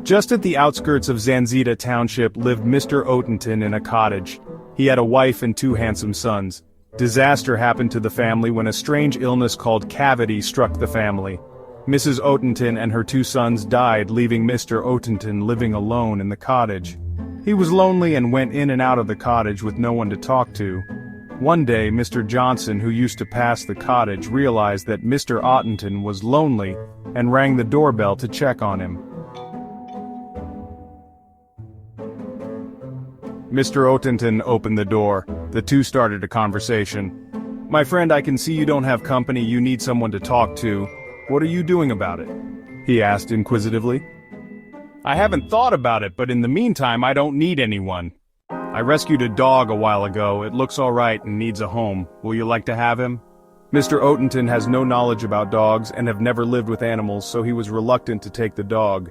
Just at the outskirts of Zanzida township lived Mr. Otenten in a cottage. He had a wife and two handsome sons. Disaster happened to the family when a strange illness called cavity struck the family. Mrs. Otenten and her two sons died, leaving Mr. Otenten living alone in the cottage. He was lonely and went in and out of the cottage with no one to talk to. One day, Mr. Johnson, who used to pass the cottage, realized that Mr. Otenten was lonely and rang the doorbell to check on him. Mr. Otenten opened the door. The two started a conversation. "My friend, I can see you don't have company, you need someone to talk to. What are you doing about it?" he asked inquisitively. "I haven't thought about it, but in the meantime I don't need anyone. I rescued a dog a while ago, it looks alright and needs a home. Will you like to have him?" Mr. Otenten has no knowledge about dogs and have never lived with animals, so he was reluctant to take the dog.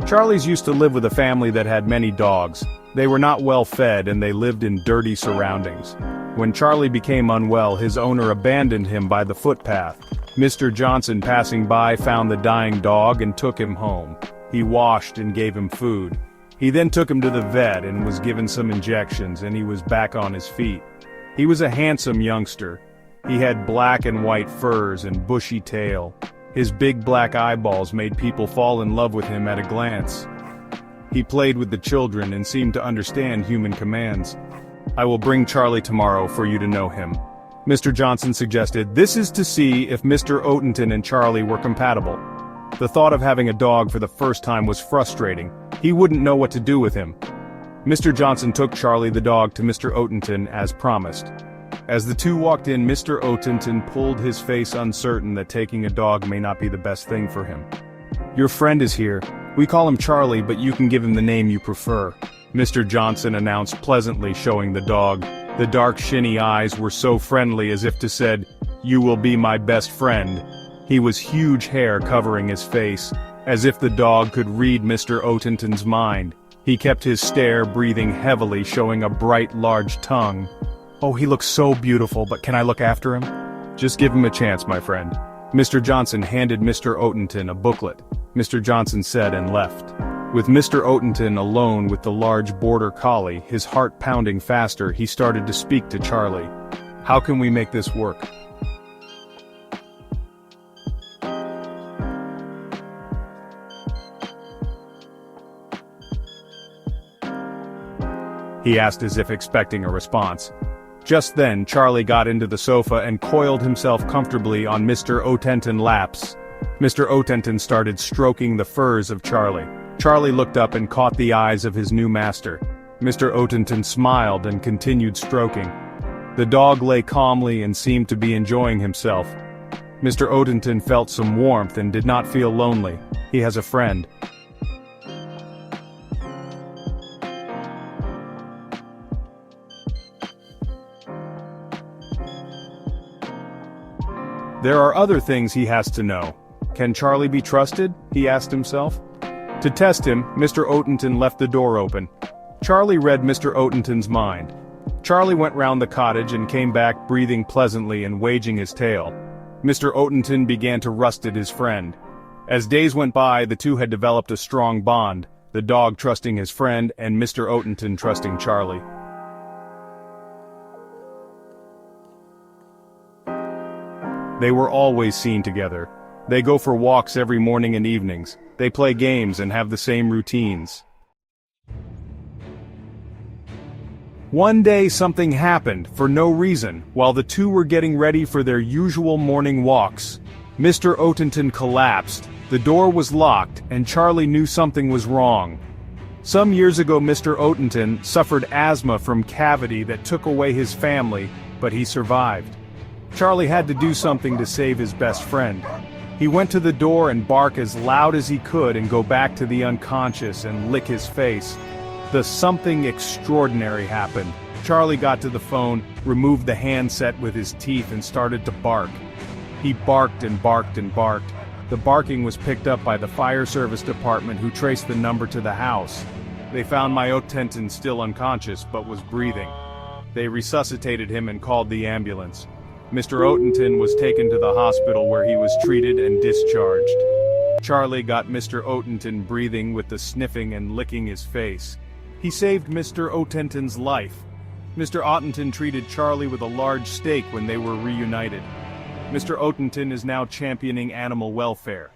Charlie's used to live with a family that had many dogs. They were not well fed and they lived in dirty surroundings. When Charlie became unwell, his owner abandoned him by the footpath. Mr. Johnson, passing by, found the dying dog and took him home. He washed and gave him food. He then took him to the vet and was given some injections, and he was back on his feet. He was a handsome youngster. He had black and white furs and bushy tail. His big black eyeballs made people fall in love with him at a glance. He played with the children and seemed to understand human commands. "I will bring Charlie tomorrow for you to know him," Mr. Johnson suggested. This is to see if Mr. Otenten and Charlie were compatible. The thought of having a dog for the first time was frustrating. He wouldn't know what to do with him. Mr. Johnson took Charlie the dog to Mr. Otenten as promised. As the two walked in, Mr. Otenten pulled his face, uncertain that taking a dog may not be the best thing for him. "Your friend is here. We call him Charlie, but you can give him the name you prefer," Mr. Johnson announced pleasantly, showing the dog. The dark shiny eyes were so friendly, as if to said, "You will be my best friend." He was huge hair covering his face, as if the dog could read Mr. Otenten's mind. He kept his stare, breathing heavily, showing a bright large tongue. "Oh, he looks so beautiful, but can I look after him?" "Just give him a chance, my friend." Mr. Johnson handed Mr. Otenten a booklet. Mr. Johnson said and left. With Mr. Otenten alone with the large Border Collie, his heart pounding faster, he started to speak to Charlie. "How can we make this work?" he asked, as if expecting a response. Just then, Charlie got into the sofa and coiled himself comfortably on Mr. Otenten's laps. Mr. Otenten started stroking the furs of Charlie. Charlie looked up and caught the eyes of his new master. Mr. Otenten smiled and continued stroking. The dog lay calmly and seemed to be enjoying himself. Mr. Otenten felt some warmth and did not feel lonely. He has a friend. There are other things he has to know. Can Charlie be trusted? He asked himself. To test him, Mr. Otenten left the door open. Charlie read Mr. Otenten's mind. Charlie went round the cottage and came back breathing pleasantly and wagging his tail. Mr. Otenten began to rustle his friend. As days went by, the two had developed a strong bond, the dog trusting his friend and Mr. Otenten trusting Charlie. They were always seen together. They go for walks every morning and evenings. They play games and have the same routines. One day something happened, for no reason, while the two were getting ready for their usual morning walks. Mr. Otenten collapsed, the door was locked, and Charlie knew something was wrong. Some years ago Mr. Otenten suffered asthma from cavity that took away his family, but he survived. Charlie had to do something to save his best friend. He went to the door and bark as loud as he could and go back to the unconscious and lick his face. The something extraordinary happened. Charlie got to the phone, removed the handset with his teeth and started to bark. He barked and barked and barked. The barking was picked up by the fire service department, who traced the number to the house. They found my Otenten still unconscious but was breathing. They resuscitated him and called the ambulance. Mr. Otenten was taken to the hospital where he was treated and discharged. Charlie got Mr. Otenten breathing with the sniffing and licking his face. He saved Mr. Otenten's life. Mr. Otenten treated Charlie with a large steak when they were reunited. Mr. Otenten is now championing animal welfare.